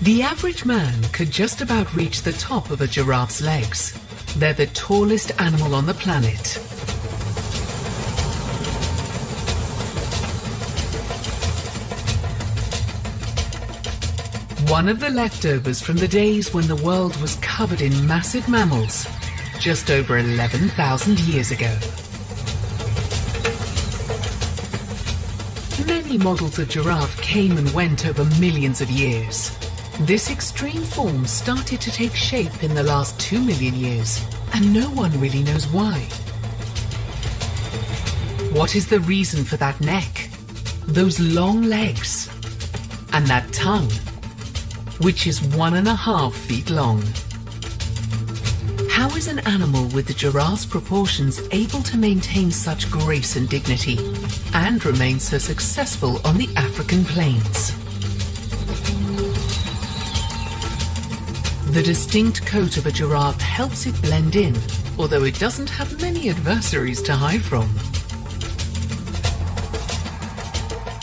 The average man could just about reach the top of a giraffe's legs. They're the tallest animal on the planet. One of the leftovers from the days when the world was covered in massive mammals, just over 11,000 years ago. Many models of giraffe came and went over millions of years. This extreme form started to take shape in the last 2 million years, and no one really knows why. What is the reason for that neck, those long legs, and that tongue, which is 1.5 feet long? How is an animal with the giraffe's proportions able to maintain such grace and dignity and remain so successful on the African plains? The distinct coat of a giraffe helps it blend in, although it doesn't have many adversaries to hide from.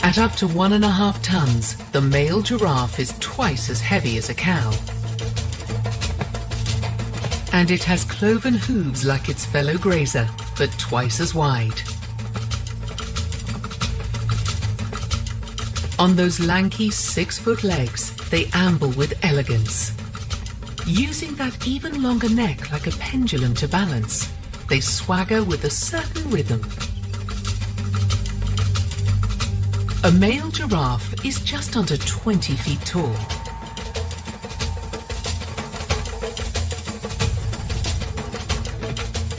At up to 1.5 tons, the male giraffe is twice as heavy as a cow. And it has cloven hooves like its fellow grazer, but twice as wide. On those lanky 6-foot legs, they amble with elegance. Using that even longer neck like a pendulum to balance, they swagger with a certain rhythm. A male giraffe is just under 20 feet tall.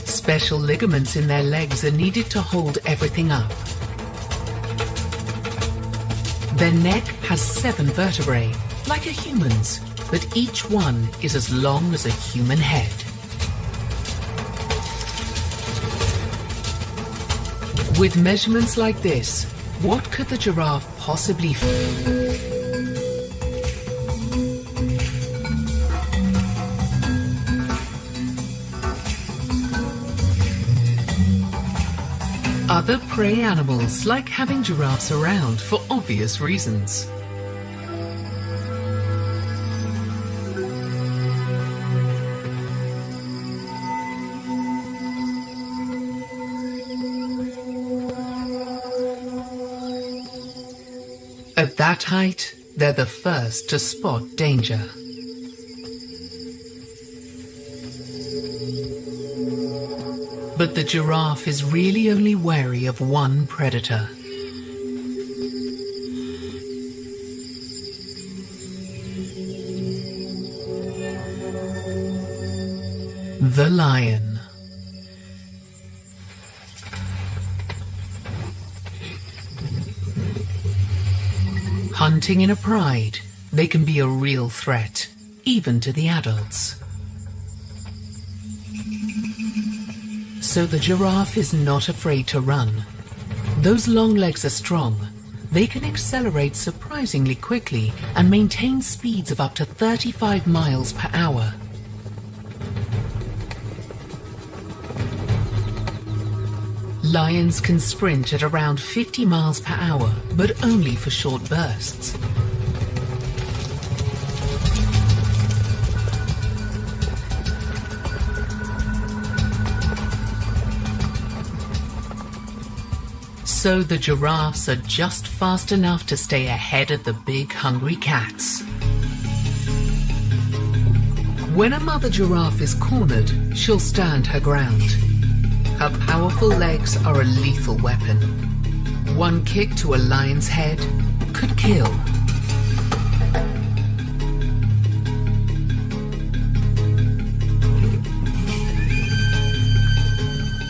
Special ligaments in their legs are needed to hold everything up. Their neck has 7 vertebrae, like a human's, but each one is as long as a human head. With measurements like this, what could the giraffe possibly Other prey animals like having giraffes around for obvious reasons. At that height, they're the first to spot danger. But the giraffe is really only wary of one predator. The lion. Hunting in a pride, they can be a real threat, even to the adults. So the giraffe is not afraid to run. Those long legs are strong. They can accelerate surprisingly quickly and maintain speeds of up to 35 miles per hour. Lions can sprint at around 50 miles per hour, but only for short bursts. So the giraffes are just fast enough to stay ahead of the big hungry cats. When a mother giraffe is cornered, she'll stand her ground. Her powerful legs are a lethal weapon. One kick to a lion's head could kill.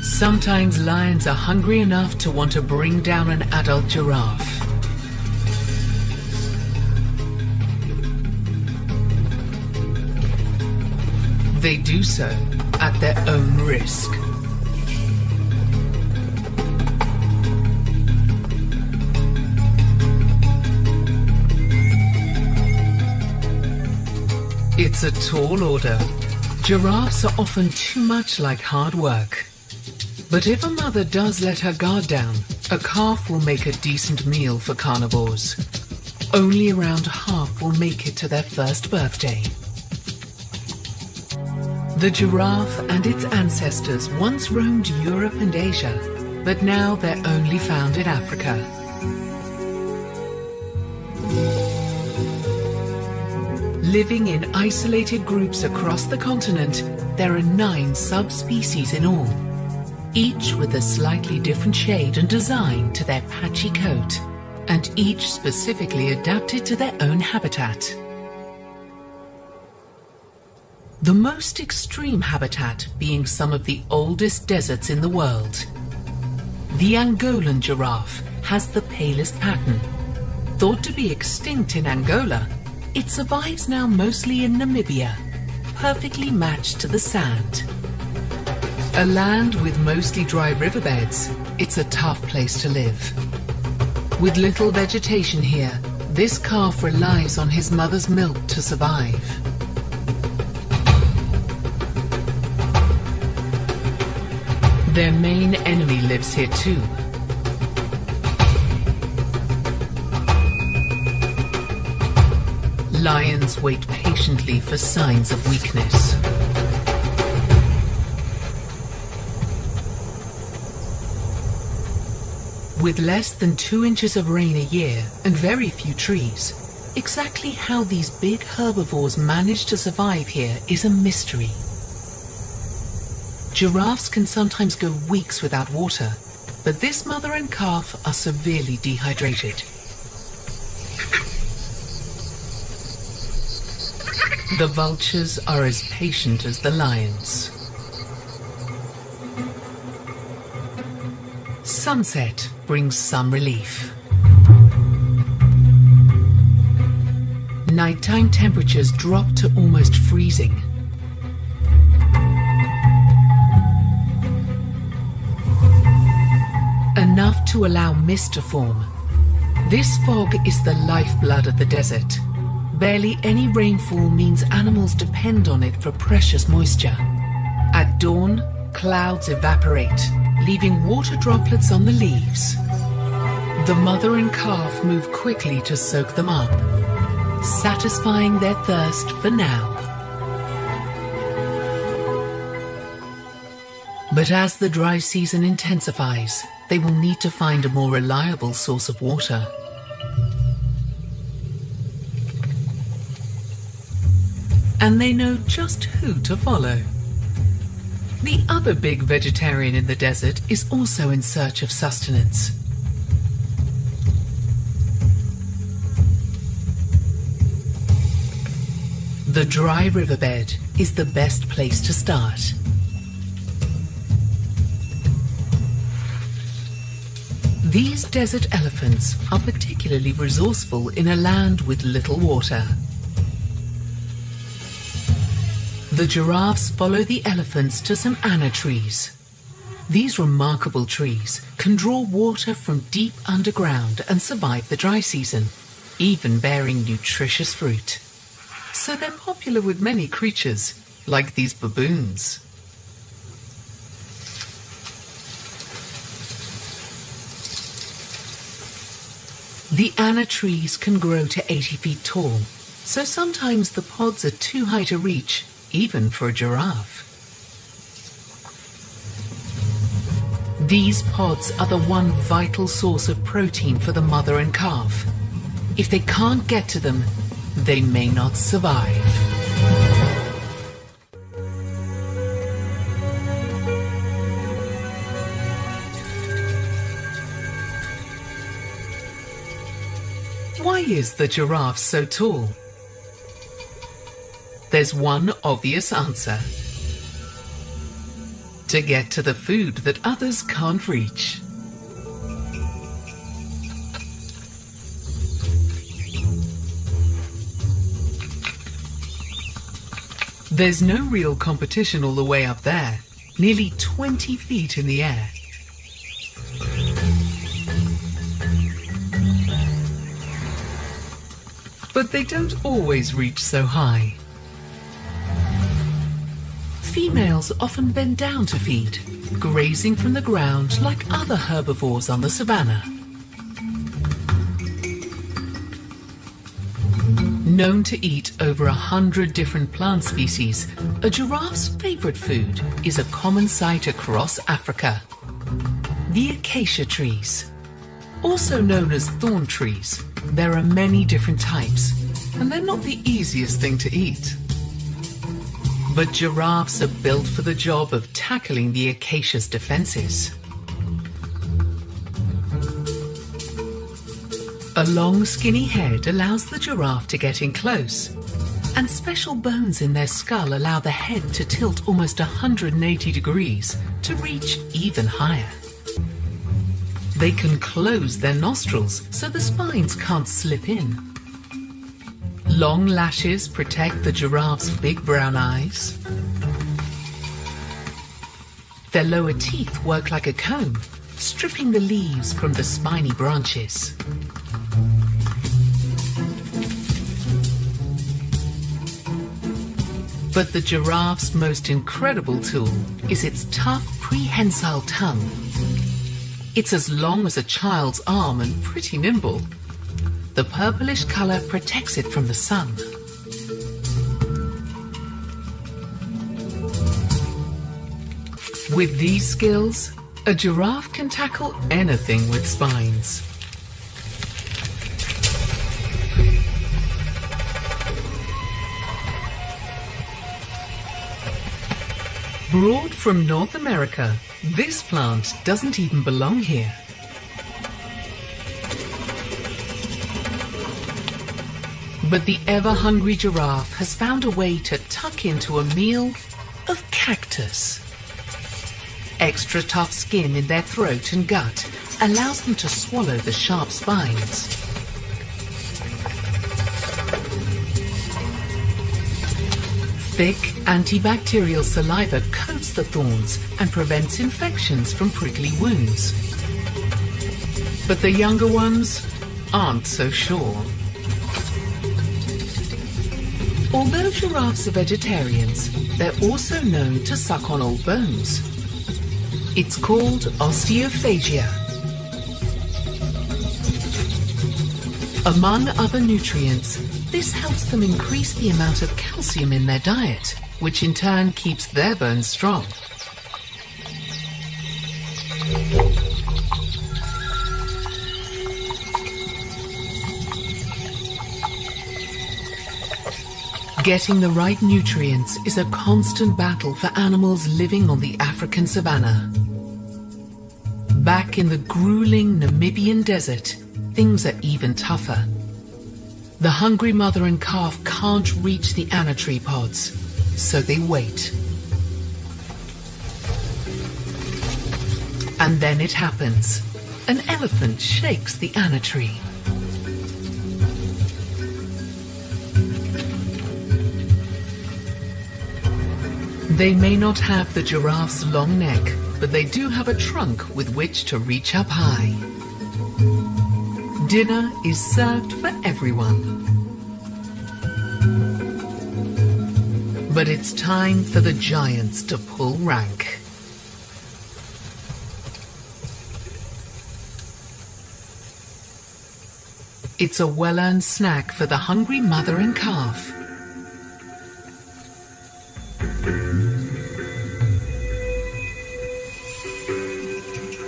Sometimes lions are hungry enough to want to bring down an adult giraffe. They do so at their own risk. It's a tall order. Giraffes are often too much like hard work. But if a mother does let her guard down, a calf will make a decent meal for carnivores. Only around half will make it to their first birthday. The giraffe and its ancestors once roamed Europe and Asia, but now they're only found in Africa. Living in isolated groups across the continent, there are 9 subspecies in all, each with a slightly different shade and design to their patchy coat, and each specifically adapted to their own habitat. The most extreme habitat being some of the oldest deserts in the world. The Angolan giraffe has the palest pattern. Thought to be extinct in Angola, it survives now mostly in Namibia, perfectly matched to the sand. A land with mostly dry riverbeds, it's a tough place to live. With little vegetation here, this calf relies on his mother's milk to survive. Their main enemy lives here too. Lions wait patiently for signs of weakness. With less than 2 inches of rain a year and very few trees, exactly how these big herbivores manage to survive here is a mystery. Giraffes can sometimes go weeks without water, but this mother and calf are severely dehydrated. The vultures are as patient as the lions. Sunset brings some relief. Nighttime temperatures drop to almost freezing. Enough to allow mist to form. This fog is the lifeblood of the desert. Barely any rainfall means animals depend on it for precious moisture. At dawn, clouds evaporate, leaving water droplets on the leaves. The mother and calf move quickly to soak them up, satisfying their thirst for now. But as the dry season intensifies, they will need to find a more reliable source of water. And they know just who to follow. The other big vegetarian in the desert is also in search of sustenance. The dry riverbed is the best place to start. These desert elephants are particularly resourceful in a land with little water. The giraffes follow the elephants to some anna trees. These remarkable trees can draw water from deep underground and survive the dry season, even bearing nutritious fruit. So they're popular with many creatures, like these baboons. The anna trees can grow to 80 feet tall, so sometimes the pods are too high to reach, even for a giraffe. These pods are the one vital source of protein for the mother and calf. If they can't get to them, they may not survive. Why is the giraffe so tall? There's one obvious answer. To get to the food that others can't reach. There's no real competition all the way up there, nearly 20 feet in the air. But they don't always reach so high. Females often bend down to feed, grazing from the ground like other herbivores on the savanna. Known to eat over 100 different plant species, a giraffe's favorite food is a common sight across Africa. The acacia trees. Also known as thorn trees, there are many different types, and they're not the easiest thing to eat. But giraffes are built for the job of tackling the acacia's defenses. A long, skinny head allows the giraffe to get in close, and special bones in their skull allow the head to tilt almost 180 degrees to reach even higher. They can close their nostrils so the spines can't slip in. Long lashes protect the giraffe's big brown eyes. Their lower teeth work like a comb, stripping the leaves from the spiny branches. But the giraffe's most incredible tool is its tough prehensile tongue. It's as long as a child's arm and pretty nimble. The purplish color protects it from the sun. With these skills, a giraffe can tackle anything with spines. Brought from North America, this plant doesn't even belong here. But the ever-hungry giraffe has found a way to tuck into a meal of cactus. Extra tough skin in their throat and gut allows them to swallow the sharp spines. Thick, antibacterial saliva coats the thorns and prevents infections from prickly wounds. But the younger ones aren't so sure. Although giraffes are vegetarians, they're also known to suck on old bones. It's called osteophagia. Among other nutrients, this helps them increase the amount of calcium in their diet, which in turn keeps their bones strong. Getting the right nutrients is a constant battle for animals living on the African savanna. Back in the grueling Namibian desert, things are even tougher. The hungry mother and calf can't reach the anna tree pods, so they wait. And then it happens. An elephant shakes the anna tree. They may not have the giraffe's long neck, but they do have a trunk with which to reach up high. Dinner is served for everyone. But it's time for the giants to pull rank. It's a well-earned snack for the hungry mother and calf.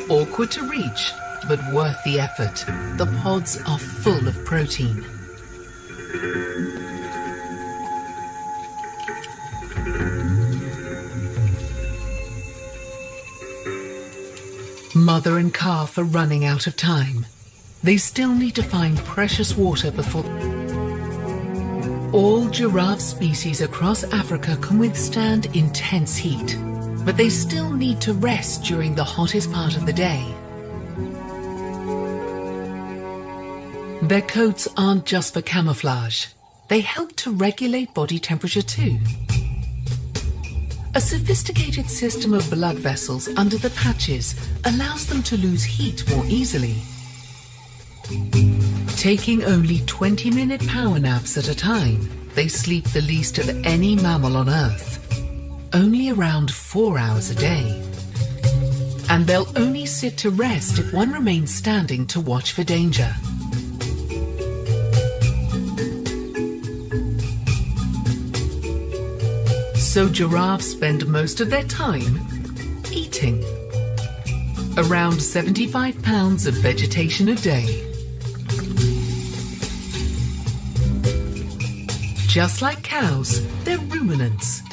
Awkward to reach, but worth the effort. The pods are full of protein. Mother and calf are running out of time. They still need to find precious water before... All giraffe species across Africa can withstand intense heat, but they still need to rest during the hottest part of the day. Their coats aren't just for camouflage. They help to regulate body temperature too. A sophisticated system of blood vessels under the patches allows them to lose heat more easily. Taking only 20-minute power naps at a time, they sleep the least of any mammal on Earth. Only around 4 hours a day. And they'll only sit to rest if one remains standing to watch for danger. So giraffes spend most of their time eating. Around 75 pounds of vegetation a day. Just like cows, they're ruminants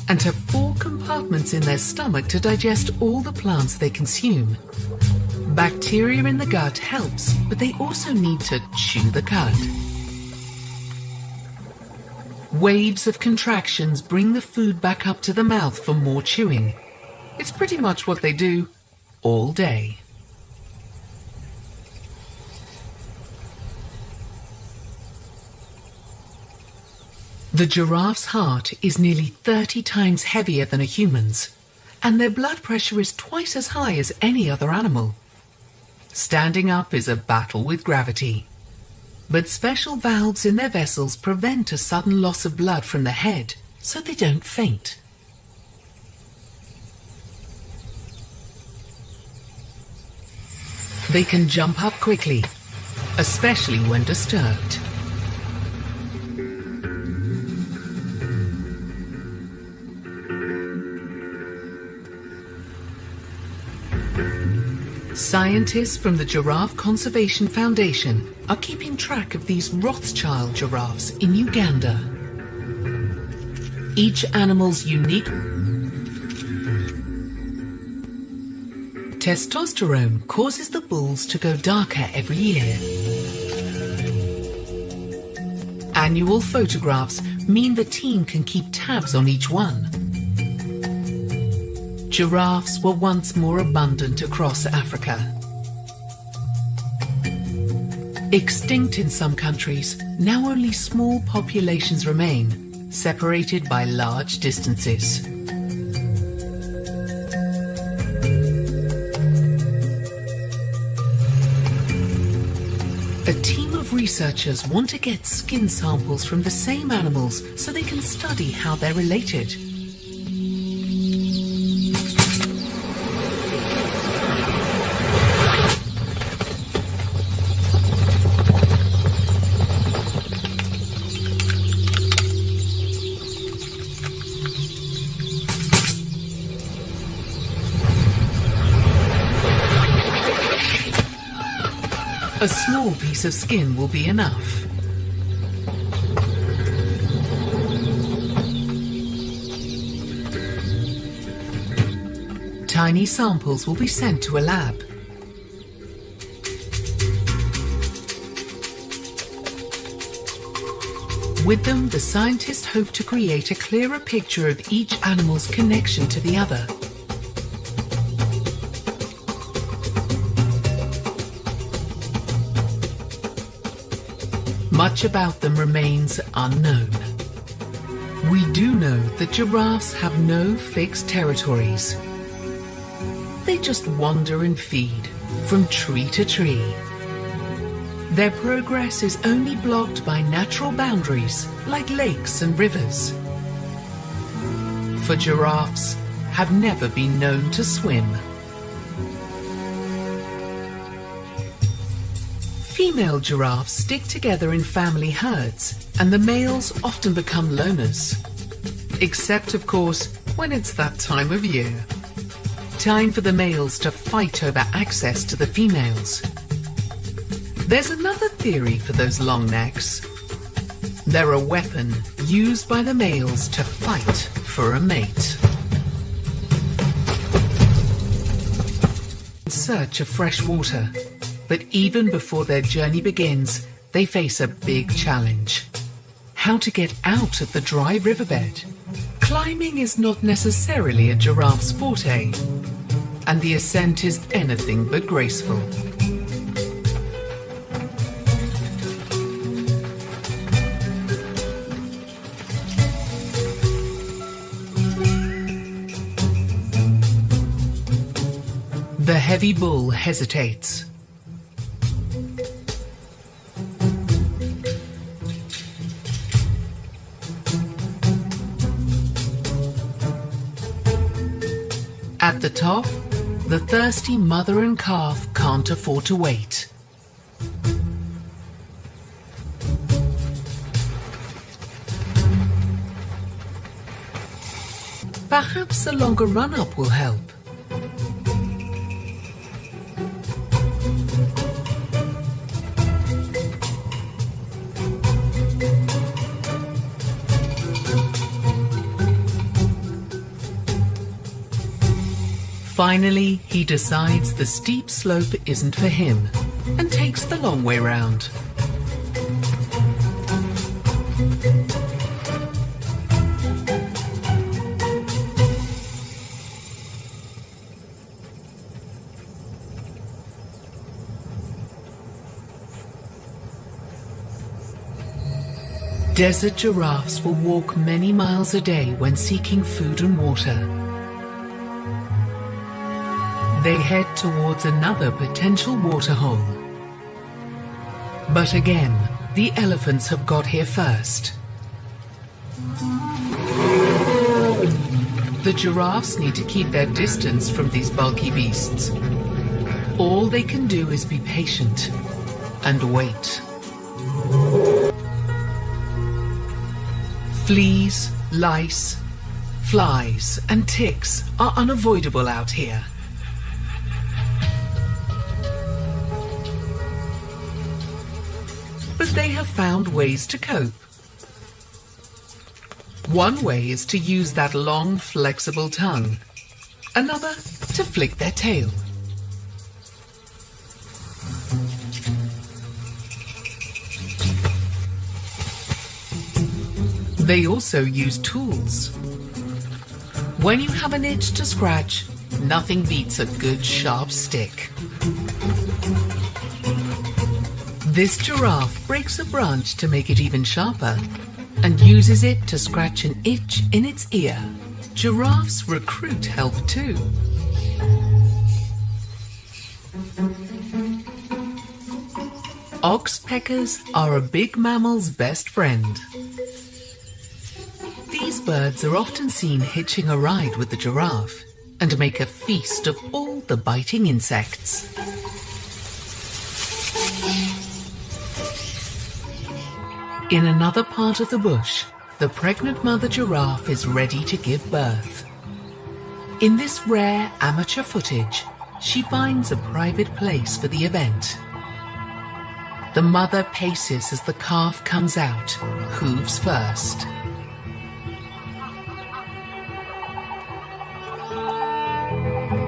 and have 4 compartments in their stomach to digest all the plants they consume. Bacteria in the gut helps, but they also need to chew the cud. Waves of contractions bring the food back up to the mouth for more chewing. It's pretty much what they do all day. The giraffe's heart is nearly 30 times heavier than a human's, and their blood pressure is twice as high as any other animal. Standing up is a battle with gravity, but special valves in their vessels prevent a sudden loss of blood from the head, so they don't faint. They can jump up quickly, especially when disturbed. Scientists from the Giraffe Conservation Foundation are keeping track of these Rothschild giraffes in Uganda. Each animal's unique testosterone causes the bulls to go darker every year. Annual photographs mean the team can keep tabs on each one. Giraffes were once more abundant across Africa. Extinct in some countries, now only small populations remain, separated by large distances. A team of researchers want to get skin samples from the same animals so they can study how they're related. A small piece of skin will be enough. Tiny samples will be sent to a lab. With them, the scientists hope to create a clearer picture of each animal's connection to the other. Much about them remains unknown. We do know that giraffes have no fixed territories. They just wander and feed from tree to tree. Their progress is only blocked by natural boundaries like lakes and rivers. For giraffes have never been known to swim. Female giraffes stick together in family herds, and the males often become loners. Except, of course, when it's that time of year. Time for the males to fight over access to the females. There's another theory for those long necks. They're a weapon used by the males to fight for a mate. In search of fresh water. But even before their journey begins, they face a big challenge. How to get out of the dry riverbed. Climbing is not necessarily a giraffe's forte, and the ascent is anything but graceful. The heavy bull hesitates. At the top, the thirsty mother and calf can't afford to wait. Perhaps a longer run-up will help. Finally, he decides the steep slope isn't for him and takes the long way round. Desert giraffes will walk many miles a day when seeking food and water. They head towards another potential waterhole. But again, the elephants have got here first. The giraffes need to keep their distance from these bulky beasts. All they can do is be patient and wait. Fleas, lice, flies, and ticks are unavoidable out here. But they have found ways to cope. One way is to use that long, flexible tongue. Another, to flick their tail. They also use tools. When you have an itch to scratch, nothing beats a good sharp stick. This giraffe breaks a branch to make it even sharper and uses it to scratch an itch in its ear. Giraffes recruit help too. Oxpeckers are a big mammal's best friend. These birds are often seen hitching a ride with the giraffe and make a feast of all the biting insects. In another part of the bush, the pregnant mother giraffe is ready to give birth. In this rare amateur footage, she finds a private place for the event. The mother paces as the calf comes out, hooves first.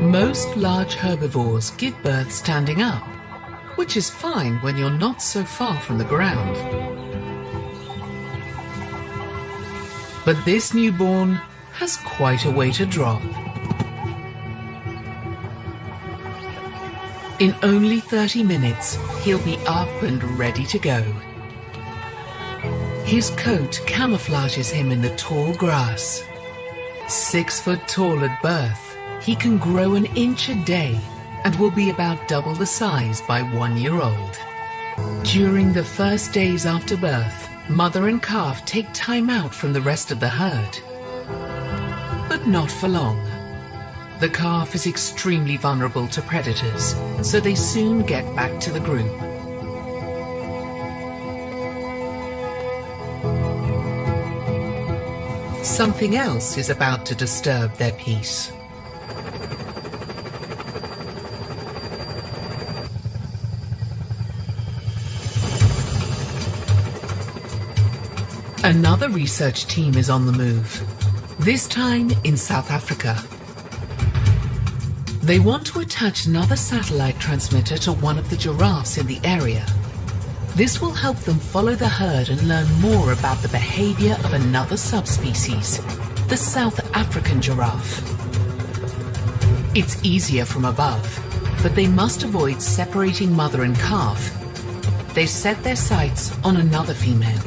Most large herbivores give birth standing up, which is fine when you're not so far from the ground. But this newborn has quite a way to drop. In only 30 minutes, he'll be up and ready to go. His coat camouflages him in the tall grass. 6 foot tall at birth, he can grow an inch a day and will be about double the size by 1 year old. During the first days after birth, mother and calf take time out from the rest of the herd. But not for long. The calf is extremely vulnerable to predators, so they soon get back to the group. Something else is about to disturb their peace. Another research team is on the move, this time in South Africa. They want to attach another satellite transmitter to one of the giraffes in the area. This will help them follow the herd and learn more about the behavior of another subspecies, the South African giraffe. It's easier from above, but they must avoid separating mother and calf. They set their sights on another female.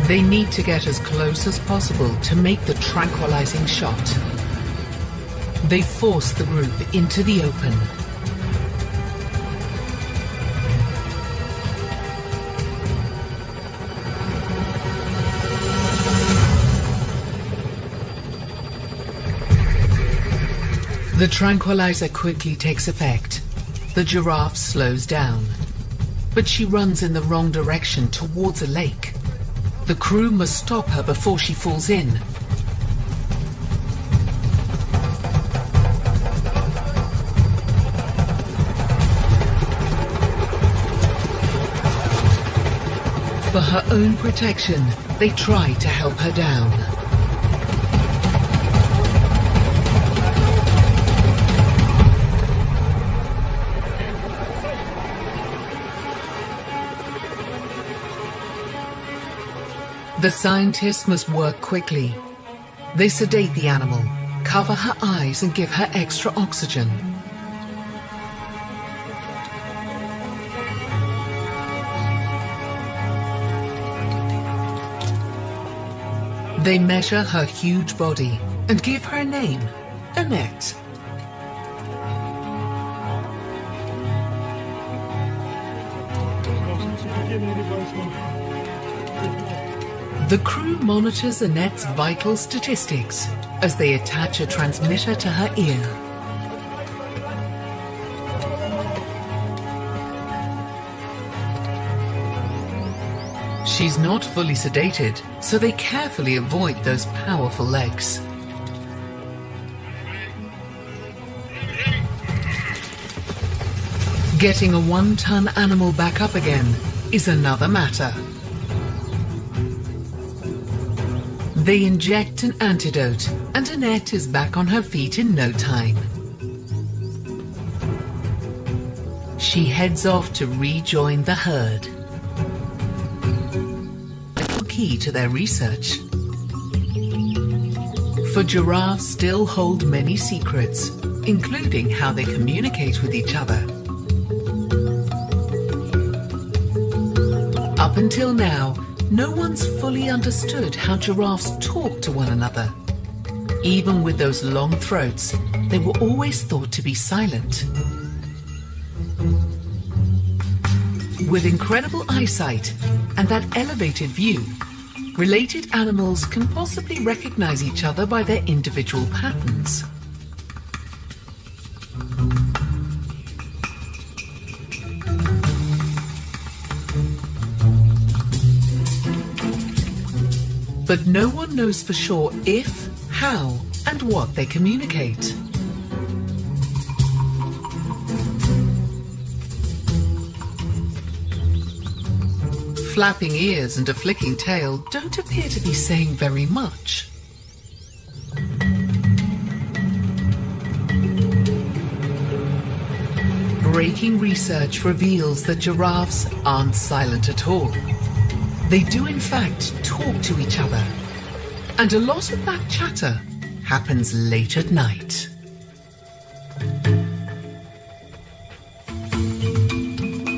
They need to get as close as possible to make the tranquilizing shot. They force the group into the open. The tranquilizer quickly takes effect. The giraffe slows down, but she runs in the wrong direction towards a lake. The crew must stop her before she falls in. For her own protection, they try to help her down. The scientists must work quickly. They sedate the animal, cover her eyes and give her extra oxygen. They measure her huge body and give her a name, Annette. The crew monitors Annette's vital statistics as they attach a transmitter to her ear. She's not fully sedated, so they carefully avoid those powerful legs. Getting a 1-ton animal back up again is another matter. They inject an antidote, and Annette is back on her feet in no time. She heads off to rejoin the herd. Key to their research. For giraffes still hold many secrets, including how they communicate with each other. Up until now, no one's fully understood how giraffes talk to one another. Even with those long throats, they were always thought to be silent. With incredible eyesight and that elevated view, related animals can possibly recognize each other by their individual patterns. But no one knows for sure if, how, and what they communicate. Flapping ears and a flicking tail don't appear to be saying very much. Breaking research reveals that giraffes aren't silent at all. They do in fact talk to each other, and a lot of that chatter happens late at night.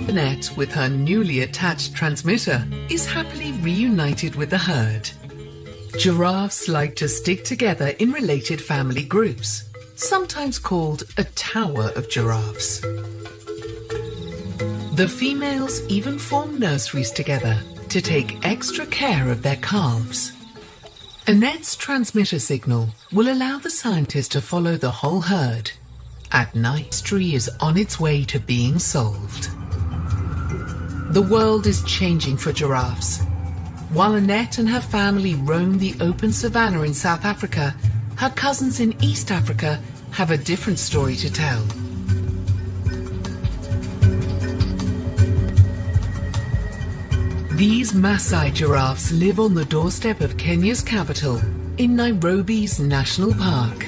Annette, with her newly attached transmitter, is happily reunited with the herd. Giraffes like to stick together in related family groups, sometimes called a tower of giraffes. The females even form nurseries together to take extra care of their calves. Annette's transmitter signal will allow the scientist to follow the whole herd. At night, mystery is on its way to being solved. The world is changing for giraffes. While Annette and her family roam the open savanna in South Africa, her cousins in East Africa have a different story to tell. These Maasai giraffes live on the doorstep of Kenya's capital, in Nairobi's National Park.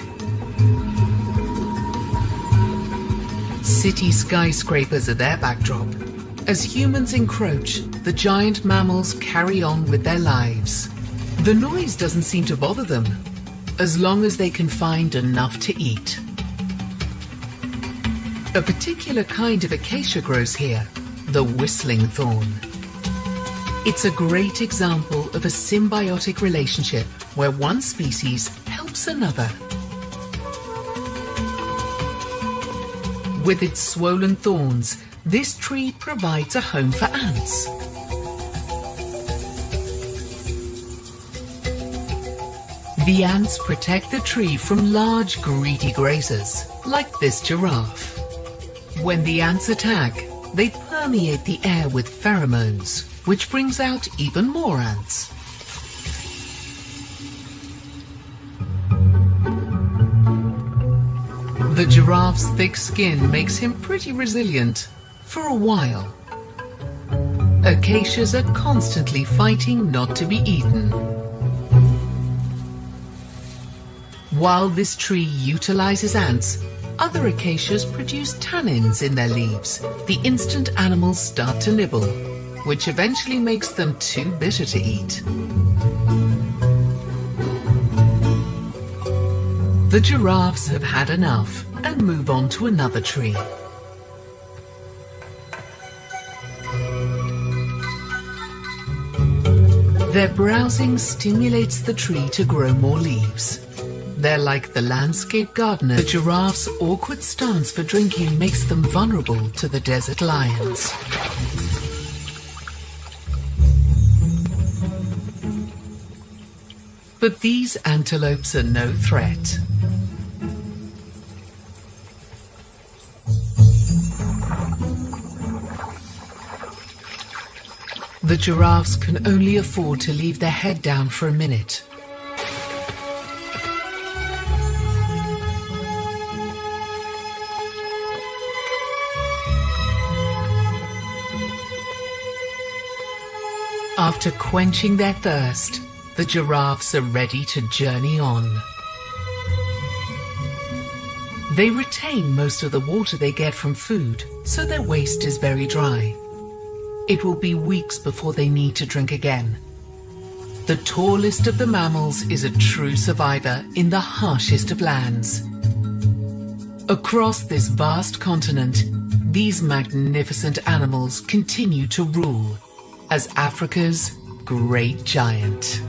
City skyscrapers are their backdrop. As humans encroach, the giant mammals carry on with their lives. The noise doesn't seem to bother them, as long as they can find enough to eat. A particular kind of acacia grows here, the whistling thorn. It's a great example of a symbiotic relationship where one species helps another. With its swollen thorns, this tree provides a home for ants. The ants protect the tree from large greedy grazers, like this giraffe. When the ants attack, they permeate the air with pheromones, which brings out even more ants. The giraffe's thick skin makes him pretty resilient, for a while. Acacias are constantly fighting not to be eaten. While this tree utilizes ants, other acacias produce tannins in their leaves the instant animals start to nibble, which eventually makes them too bitter to eat. The giraffes have had enough and move on to another tree. Their browsing stimulates the tree to grow more leaves. They're like the landscape gardener. The giraffe's awkward stance for drinking makes them vulnerable to the desert lions. But these antelopes are no threat. The giraffes can only afford to leave their head down for a minute. After quenching their thirst, the giraffes are ready to journey on. They retain most of the water they get from food, so their waist is very dry. It will be weeks before they need to drink again. The tallest of the mammals is a true survivor in the harshest of lands. Across this vast continent, these magnificent animals continue to rule as Africa's great giant.